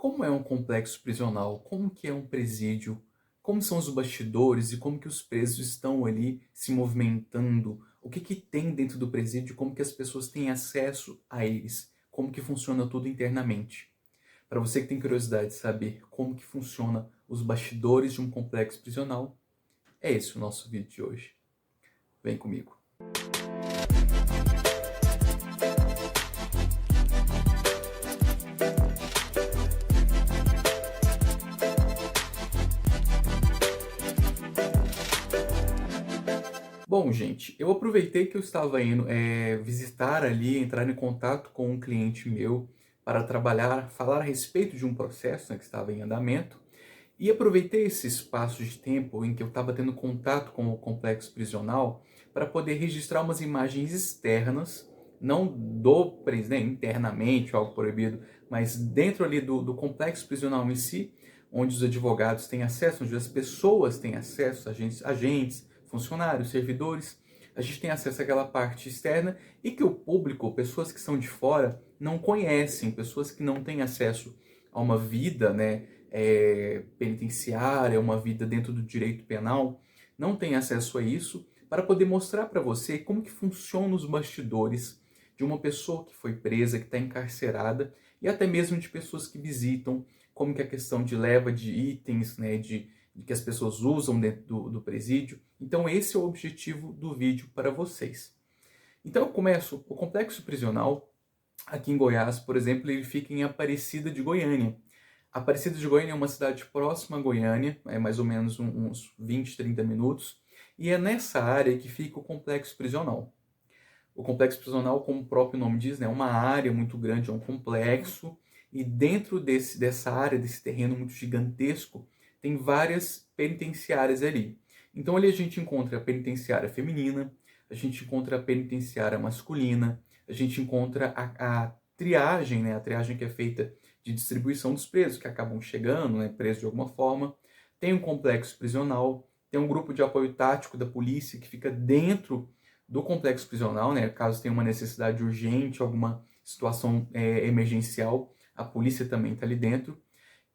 Como é um complexo prisional? Como que é um presídio? Como são os bastidores e como que os presos estão ali se movimentando? O que que tem dentro do presídio? Como que as pessoas têm acesso a eles? Como que funciona tudo internamente? Para você que tem curiosidade de saber como que funciona os bastidores de um complexo prisional, é esse o nosso vídeo de hoje. Vem comigo. Bom, gente, eu aproveitei que eu estava indo visitar ali, entrar em contato com um cliente meu para trabalhar, falar a respeito de um processo, né, que estava em andamento, e aproveitei esse espaço de tempo em que eu estava tendo contato com o complexo prisional para poder registrar umas imagens externas, não do preso, né, internamente, algo proibido, mas dentro ali do complexo prisional em si, onde os advogados têm acesso, onde as pessoas têm acesso, agentes, funcionários, servidores, a gente tem acesso àquela parte externa e que o público, pessoas que são de fora, não conhecem, pessoas que não têm acesso a uma vida, né, penitenciária, uma vida dentro do direito penal, não têm acesso a isso, para poder mostrar para você como que funcionam os bastidores de uma pessoa que foi presa, que está encarcerada, e até mesmo de pessoas que visitam, como que a questão de leva de itens, né, de que as pessoas usam dentro do presídio. Então esse é o objetivo do vídeo para vocês. Então eu começo, o complexo prisional aqui em Goiás, por exemplo, ele fica em Aparecida de Goiânia. Aparecida de Goiânia é uma cidade próxima a Goiânia, é mais ou menos uns 20, 30 minutos, e é nessa área que fica o complexo prisional. O complexo prisional, como o próprio nome diz, né, é uma área muito grande, é um complexo, e dentro dessa área, desse terreno muito gigantesco, tem várias penitenciárias ali. Então ali a gente encontra a penitenciária feminina, a gente encontra a penitenciária masculina, a gente encontra a triagem, né, a triagem que é feita de distribuição dos presos, que acabam chegando, né, presos de alguma forma. Tem um complexo prisional, tem um grupo de apoio tático da polícia que fica dentro do complexo prisional, né, caso tenha uma necessidade urgente, alguma situação emergencial, a polícia também está ali dentro.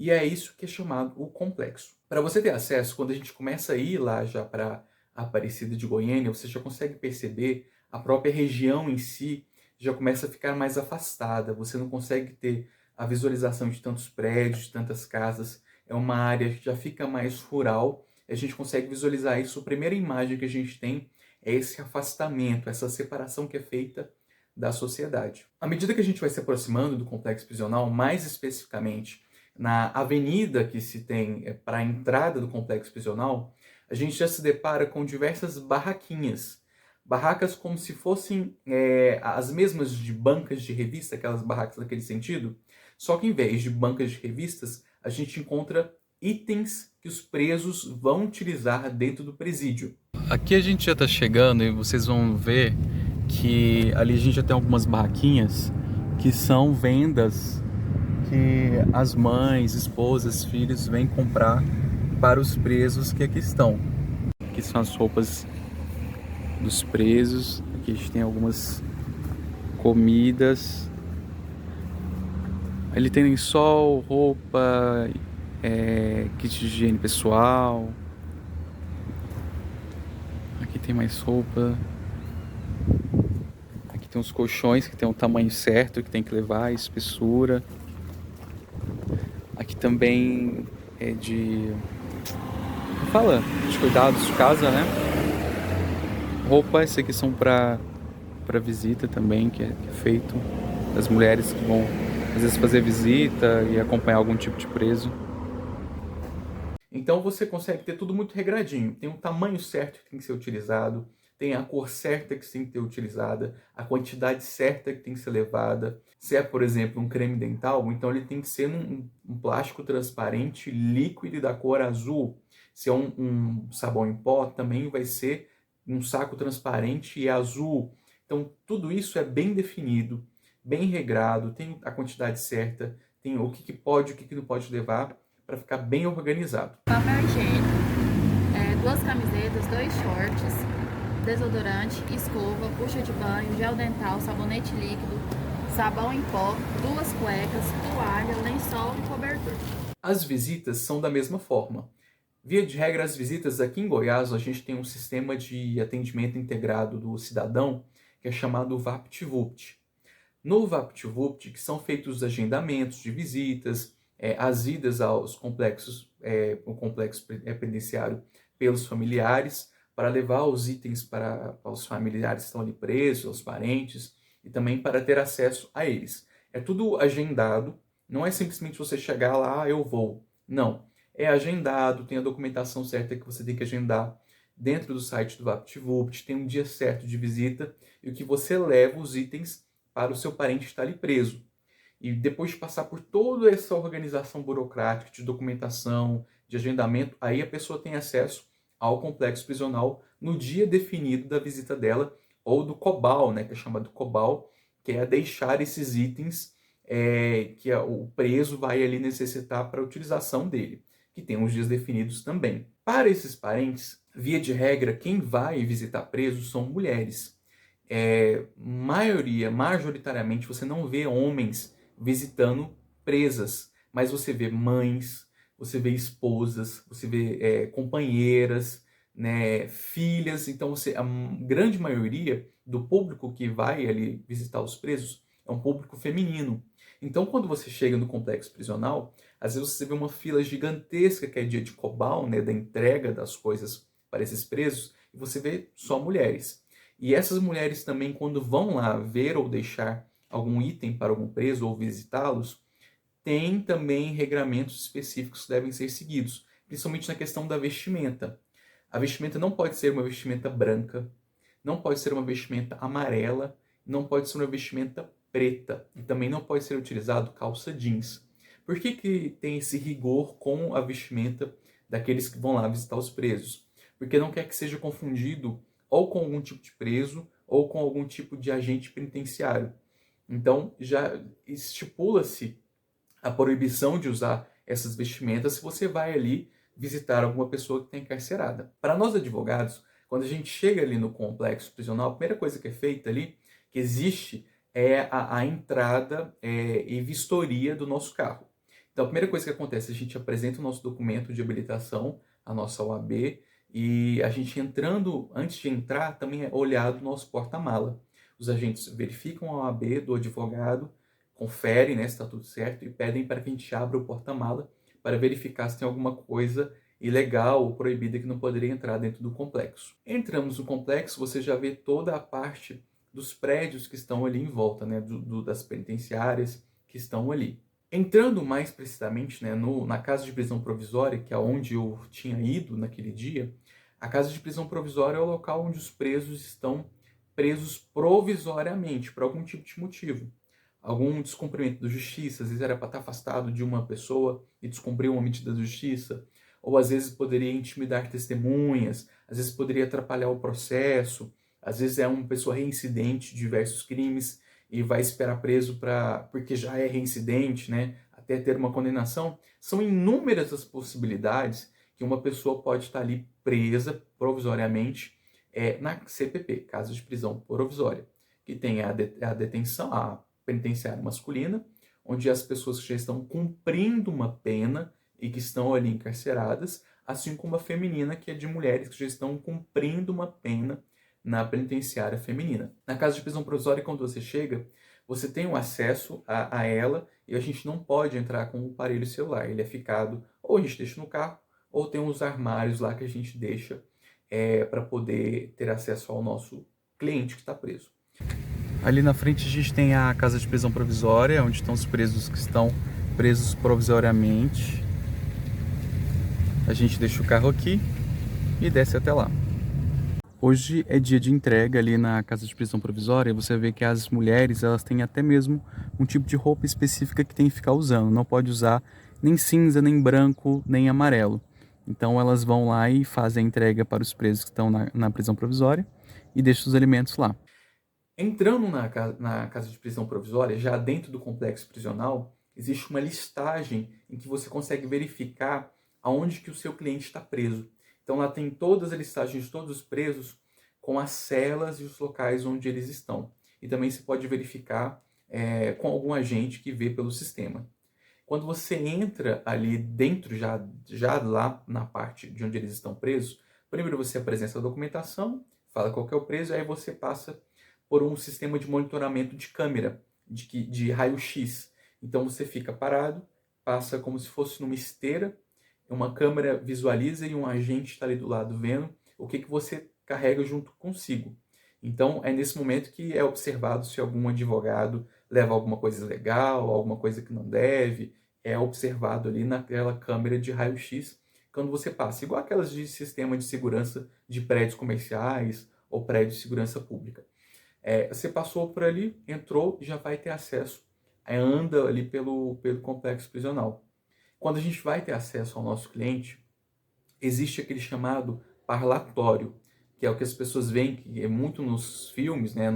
E é isso que é chamado o complexo. Para você ter acesso, quando a gente começa a ir lá já para Aparecida de Goiânia, você já consegue perceber a própria região em si já começa a ficar mais afastada. Você não consegue ter a visualização de tantos prédios, de tantas casas. É uma área que já fica mais rural. A gente consegue visualizar isso. A primeira imagem que a gente tem é esse afastamento, essa separação que é feita da sociedade. À medida que a gente vai se aproximando do complexo prisional, mais especificamente na avenida que se tem para a entrada do complexo prisional, a gente já se depara com diversas barraquinhas. Barracas como se fossem as mesmas de bancas de revista, aquelas barracas naquele sentido, só que em vez de bancas de revistas, a gente encontra itens que os presos vão utilizar dentro do presídio. Aqui a gente já está chegando e vocês vão ver que ali a gente já tem algumas barraquinhas que são vendas que as mães, esposas, filhos vêm comprar para os presos que aqui estão. Aqui são as roupas dos presos. Aqui a gente tem algumas comidas. Ali tem lençol, roupa, kit de higiene pessoal. Aqui tem mais roupa. Aqui tem os colchões que tem o tamanho certo que tem que levar, a espessura. Aqui também é de cuidados de casa, né? Roupa, esses aqui são para visita também, que é feito. Das mulheres que vão, às vezes, fazer visita e acompanhar algum tipo de preso. Então você consegue ter tudo muito regradinho. Tem o tamanho certo que tem que ser utilizado, tem a cor certa que tem que ser utilizada, a quantidade certa que tem que ser levada. Se é, por exemplo, um creme dental, então ele tem que ser um plástico transparente, líquido e da cor azul. Se é um sabão em pó, também vai ser um saco transparente e azul. Então tudo isso é bem definido, bem regrado, tem a quantidade certa, tem o que pode e o que não pode levar, para ficar bem organizado. Papel higiênico, 2 camisetas, 2 shorts, desodorante, escova, bucha de banho, gel dental, sabonete líquido, sabão em pó, 2 cuecas, toalha, lençol e cobertor. As visitas são da mesma forma. Via de regra, as visitas aqui em Goiás, a gente tem um sistema de atendimento integrado do cidadão, que é chamado VaptVupt. No VaptVupt, que são feitos os agendamentos de visitas, as idas aos complexos, o complexo penitenciário pelos familiares, para levar os itens para os familiares que estão ali presos, aos parentes, e também para ter acesso a eles. É tudo agendado, não é simplesmente você chegar lá, eu vou. Não. É agendado, tem a documentação certa que você tem que agendar dentro do site do VaptVupt, tem um dia certo de visita e o que você leva os itens para o seu parente estar ali preso. E depois de passar por toda essa organização burocrática de documentação, de agendamento, aí a pessoa tem acesso ao complexo prisional no dia definido da visita dela, ou do COBAL, né, que é chamado COBAL, que é deixar esses itens que o preso vai ali necessitar para a utilização dele, que tem uns dias definidos também. Para esses parentes, via de regra, quem vai visitar presos são mulheres. Majoritariamente, você não vê homens visitando presas, mas você vê mães, você vê esposas, você vê companheiras, né, filhas. Então, a grande maioria do público que vai ali visitar os presos é um público feminino. Então, quando você chega no complexo prisional, às vezes você vê uma fila gigantesca que é dia de COBAL, né, da entrega das coisas para esses presos, e você vê só mulheres. E essas mulheres também, quando vão lá ver ou deixar algum item para algum preso ou visitá-los, tem também regramentos específicos que devem ser seguidos, principalmente na questão da vestimenta. A vestimenta não pode ser uma vestimenta branca, não pode ser uma vestimenta amarela, não pode ser uma vestimenta preta e também não pode ser utilizado calça jeans. Por que tem esse rigor com a vestimenta daqueles que vão lá visitar os presos? Porque não quer que seja confundido ou com algum tipo de preso ou com algum tipo de agente penitenciário. Então, já estipula-se a proibição de usar essas vestimentas se você vai ali visitar alguma pessoa que está encarcerada. Para nós advogados, quando a gente chega ali no complexo prisional, a primeira coisa que é feita ali, que existe, é a entrada e vistoria do nosso carro. Então, a primeira coisa que acontece, a gente apresenta o nosso documento de habilitação, a nossa OAB, e a gente entrando, antes de entrar, também é olhado o nosso porta-mala. Os agentes verificam a OAB do advogado, conferem, né, se está tudo certo e pedem para que a gente abra o porta-mala para verificar se tem alguma coisa ilegal ou proibida que não poderia entrar dentro do complexo. Entramos no complexo, você já vê toda a parte dos prédios que estão ali em volta, né, das penitenciárias que estão ali. Entrando mais precisamente, né, na casa de prisão provisória, que é onde eu tinha ido naquele dia, a casa de prisão provisória é o local onde os presos estão presos provisoriamente, por algum tipo de motivo. Algum descumprimento da justiça, às vezes era para estar afastado de uma pessoa e descumpriu uma medida da justiça, ou às vezes poderia intimidar testemunhas, às vezes poderia atrapalhar o processo, às vezes é uma pessoa reincidente de diversos crimes e vai esperar preso porque já é reincidente, né, até ter uma condenação. São inúmeras as possibilidades que uma pessoa pode estar ali presa provisoriamente na CPP, Casa de Prisão Provisória, que tem a detenção, a penitenciária masculina, onde as pessoas que já estão cumprindo uma pena e que estão ali encarceradas, assim como a feminina, que é de mulheres que já estão cumprindo uma pena na penitenciária feminina. Na casa de prisão provisória, quando você chega, você tem o acesso a ela e a gente não pode entrar com o aparelho celular. Ele é ficado, ou a gente deixa no carro, ou tem uns armários lá que a gente deixa para poder ter acesso ao nosso cliente que está preso. Ali na frente a gente tem a casa de prisão provisória, onde estão os presos que estão presos provisoriamente. A gente deixa o carro aqui e desce até lá. Hoje é dia de entrega ali na casa de prisão provisória. Você vê que as mulheres, elas têm até mesmo um tipo de roupa específica que tem que ficar usando. Não pode usar nem cinza, nem branco, nem amarelo. Então elas vão lá e fazem a entrega para os presos que estão na prisão provisória e deixam os alimentos lá. Entrando na casa de prisão provisória, já dentro do complexo prisional, existe uma listagem em que você consegue verificar aonde que o seu cliente está preso. Então lá tem todas as listagens de todos os presos com as celas e os locais onde eles estão. E também se pode verificar com algum agente que vê pelo sistema. Quando você entra ali dentro, já lá na parte de onde eles estão presos, primeiro você apresenta a documentação, fala qual que é o preso, aí você passa por um sistema de monitoramento de câmera, de raio-x. Então você fica parado, passa como se fosse numa esteira, uma câmera visualiza e um agente está ali do lado vendo o que você carrega junto consigo. Então é nesse momento que é observado se algum advogado leva alguma coisa legal, alguma coisa que não deve, é observado ali naquela câmera de raio-x quando você passa, igual aquelas de sistema de segurança de prédios comerciais ou prédios de segurança pública. Você passou por ali, entrou e já vai ter acesso, anda ali pelo complexo prisional. Quando a gente vai ter acesso ao nosso cliente, existe aquele chamado parlatório, que é o que as pessoas veem, que é muito nos filmes, né,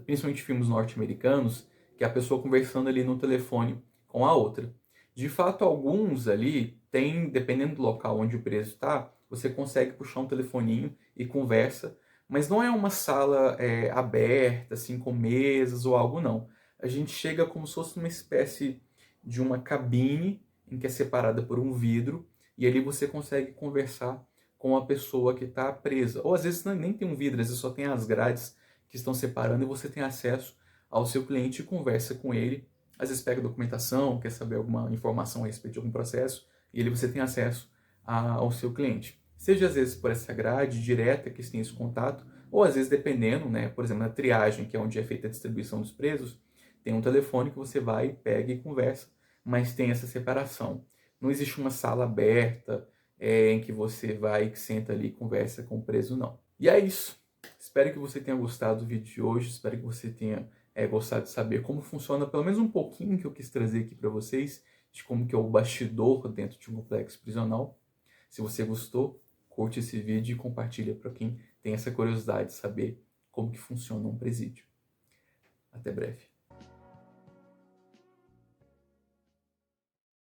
principalmente filmes norte-americanos, que é a pessoa conversando ali no telefone com a outra. De fato, alguns ali tem, dependendo do local onde o preso está, você consegue puxar um telefoninho e conversa, mas não é uma sala aberta, assim, com mesas ou algo, não. A gente chega como se fosse uma espécie de uma cabine em que é separada por um vidro, e ali você consegue conversar com a pessoa que está presa. Ou às vezes nem tem um vidro, às vezes só tem as grades que estão separando e você tem acesso ao seu cliente e conversa com ele. Às vezes pega documentação, quer saber alguma informação a respeito de algum processo, e ali você tem acesso ao seu cliente. Seja às vezes por essa grade direta que tem esse contato, ou às vezes dependendo, né, por exemplo, na triagem, que é onde é feita a distribuição dos presos, tem um telefone que você vai, pega e conversa, mas tem essa separação. Não existe uma sala aberta em que você vai, que senta ali e conversa com o preso, não. E é isso. Espero que você tenha gostado do vídeo de hoje. Espero que você tenha gostado de saber como funciona, pelo menos um pouquinho que eu quis trazer aqui para vocês, de como que é o bastidor dentro de um complexo prisional. Se você gostou, curte esse vídeo e compartilha para quem tem essa curiosidade de saber como que funciona um presídio. Até breve.